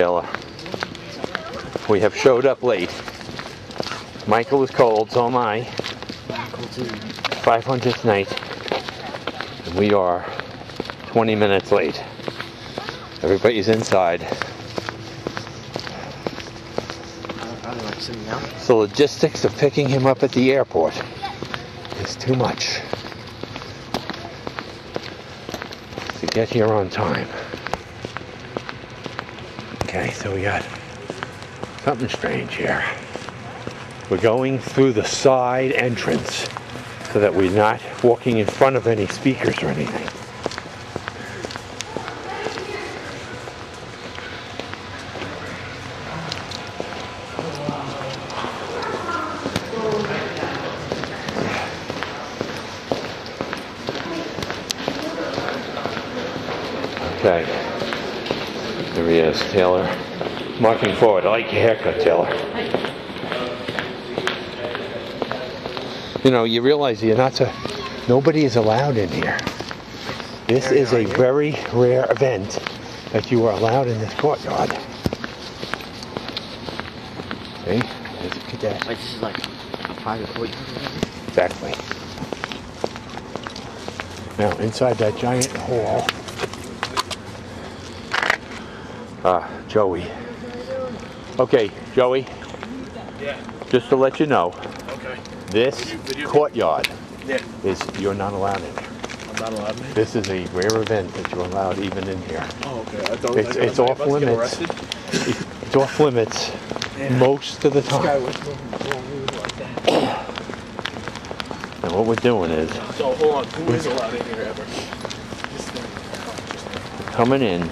Taylor. We have showed up late. Michael is cold, so am I. 500th night. And we are 20 minutes late. Everybody's inside. The logistics of picking him up at the airport is too much to get here on time. Okay, so we got something strange here. We're going through the side entrance so that we're not walking in front of any speakers or anything. Okay, there he is, Taylor. Marching forward. I like your haircut, Taylor. You know, you realize nobody is allowed in here. This is a very rare event that you are allowed in this courtyard. See? There's a cadet. Like, this is like a private courtyard. Exactly. Now, inside that giant hall, Joey. Okay, Joey. Yeah. Just to let you know, okay. This courtyard is you're not allowed in here. I'm not allowed in. This is a rare event that you're allowed even in here. Oh, okay. I thought it's off limits. It's off limits most of the time. And what we're doing is so hold on, who is allowed in here ever? Coming in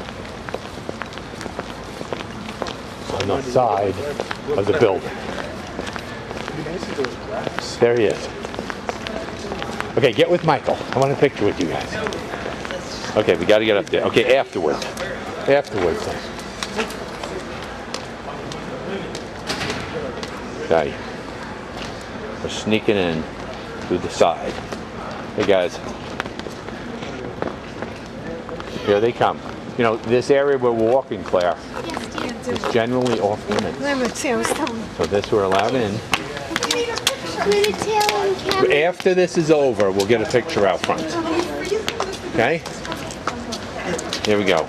on the side of the building. There he is. Okay, get with Michael. I want a picture with you guys. Okay, we got to get up there. Okay, afterwards. Afterwards. Okay. We're sneaking in through the side. Hey guys. Here they come. You know, this area where we're walking, Claire, is generally off limits. So this we're allowed in. After this is over, we'll get a picture out front. Okay? Here we go.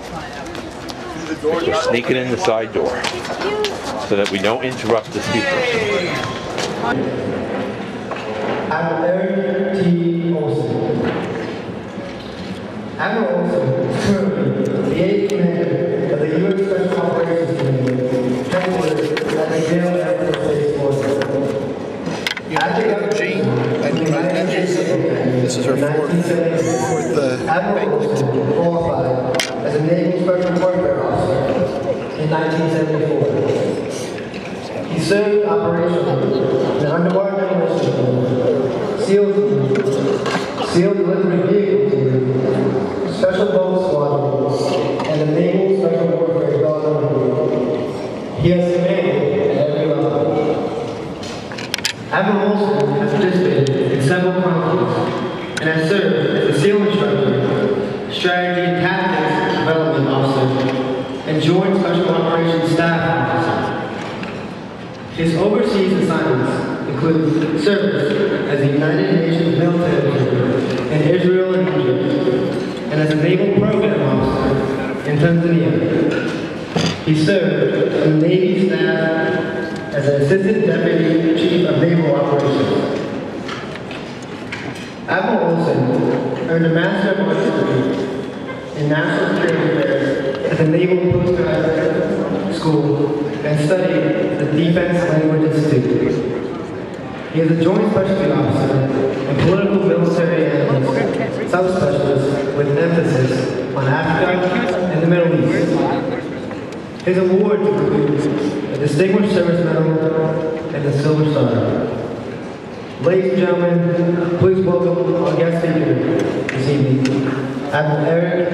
We're sneaking in the side door so that we don't interrupt the speakers. I'm Eric T. Olson. Admiral Olson is currently the 8th commander of the U.S. Special Operations Command, headquartered at the Gale Air Force Base, Florida. This is her fourth Banquet. Qualified as a Naval Special Warfare Officer in 1974. He served operationally in underwater demolition, SEAL delivery vehicle team, special boat squadron, and the Naval Special Warfare Development. He has commanded at every level. Admiral Olson has participated in several conflicts and has served as a SEAL instructor, strategy and tactics development officer, and joint special operations staff officer. His overseas assignments include service as a United Nations military observer in Israel and Egypt, and as a naval program officer in Tanzania. He served on the Navy staff as an Assistant Deputy Chief of Naval Operations. Admiral Olson earned a Master of Arts degree in National Security Affairs at the Naval Postgraduate School and studied at the Defense Language Institute. He is a Joint Specialty Officer and Political Military Analyst, Subspecialist with emphasis on Africa and the Middle East. His awards include the Distinguished Service Medal and the Silver Star. Ladies and gentlemen, please welcome our guest speaker this evening, Admiral Eric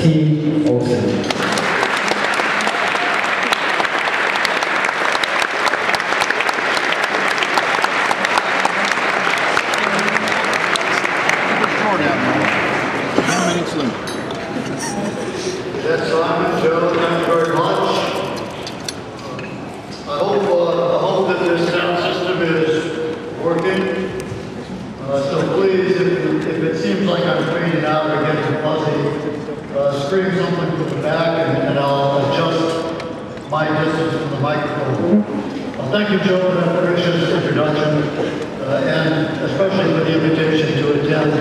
T. Olson. That's Simon, Joe, thank you very much. my distance from the microphone. Thank you, Joe, for that gracious introduction, and especially for the invitation to attend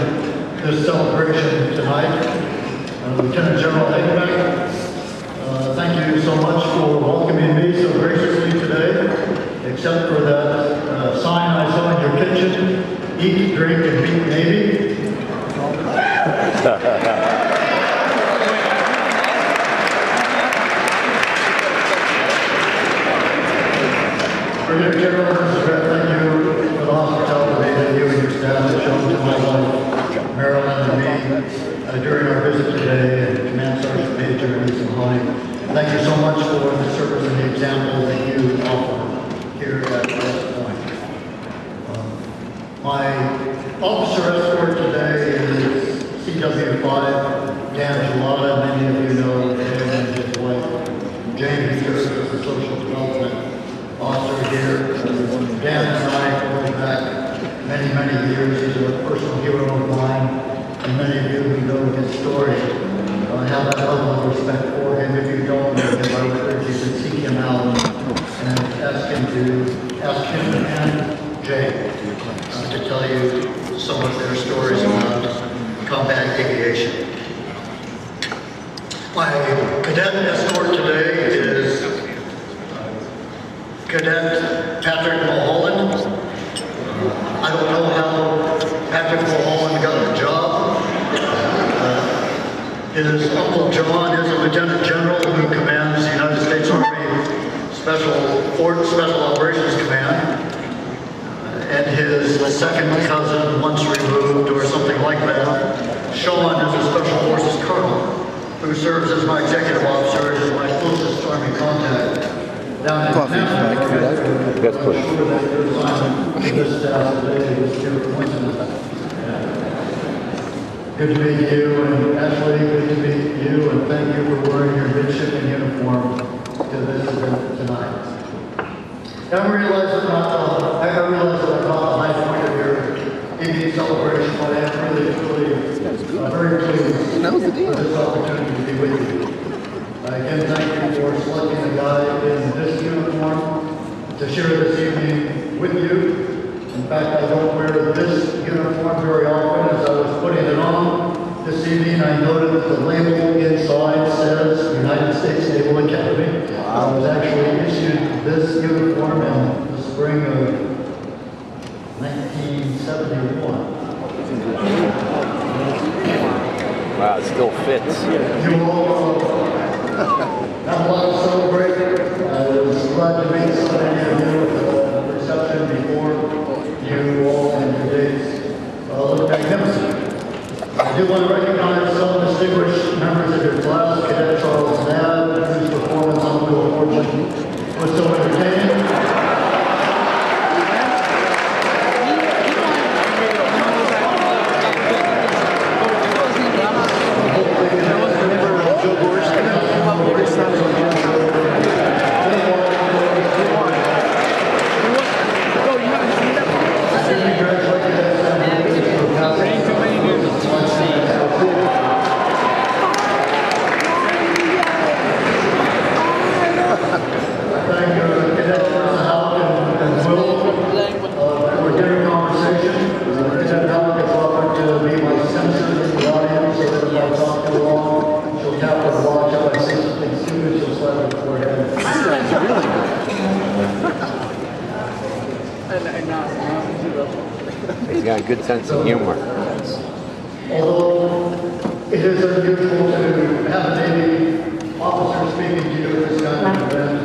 this celebration tonight. Lieutenant General Hagebeck, thank you so much for welcoming me so graciously today, except for that sign I saw in your kitchen, eat, drink, and beat Navy. Brigadier General, thank you for the hospitality that you and your staff have shown to my wife, Marilyn, and me during our visit today, and Command Sergeant Major and Holly. Thank you so much for the service and the example that you offer here at West Point. My officer escort today is CW5, Dan Gelada. Many of you know him and his wife, Jamie, serves as the social development officer here. Dan and I go back many, many years. He's a personal hero of mine, and many of you who know his story have that level of respect for him. If you don't know him, I would urge you to seek him out and ask him and Jay to tell you some of their stories about combat aviation. My cadet escort today is Cadet Patrick Mulholland. I don't know how Patrick Mulholland got the job. His Uncle John is a Lieutenant General who commands the United States Army Special Operations Command. And his second cousin, once removed or something like that, Sean is a Special Forces Colonel who serves as my executive officer and is my closest Army contact. Down in Tampa, Yes, please. I'm sure that your assignment to this staff today was pure coincidence. Good to meet you, and Ashley, good to meet you, and thank you for wearing your midshipman uniform to this event tonight. I realize that I'm not the high point of your evening celebration, but I am really, very pleased for this opportunity to be with you. Again, thank you for selecting a guy in this uniform to share this evening with you. In fact, I don't wear this uniform very often. As I was putting it on this evening, I noted that the label inside says United States Naval Academy. I was actually issued this uniform in the spring of 1971. Wow, it still fits. You all have a lot to celebrate. I was glad to meet so many of you at the reception before you all and your dates look magnificent. I do want to recognize some distinguished members of your class, Cadet Charles Nabb, whose performance on Wheel of Fortune was so entertaining. He's got a good sense of humor. Although it is unusual to have a Navy officer speaking to you at this kind of event,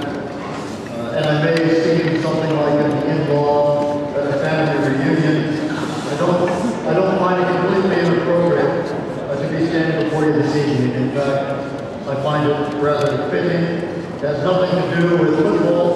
and I may seem something like an in-law at a family reunion, I don't find it completely inappropriate to be standing before you this evening. In fact, I find it rather fitting. It has nothing to do with football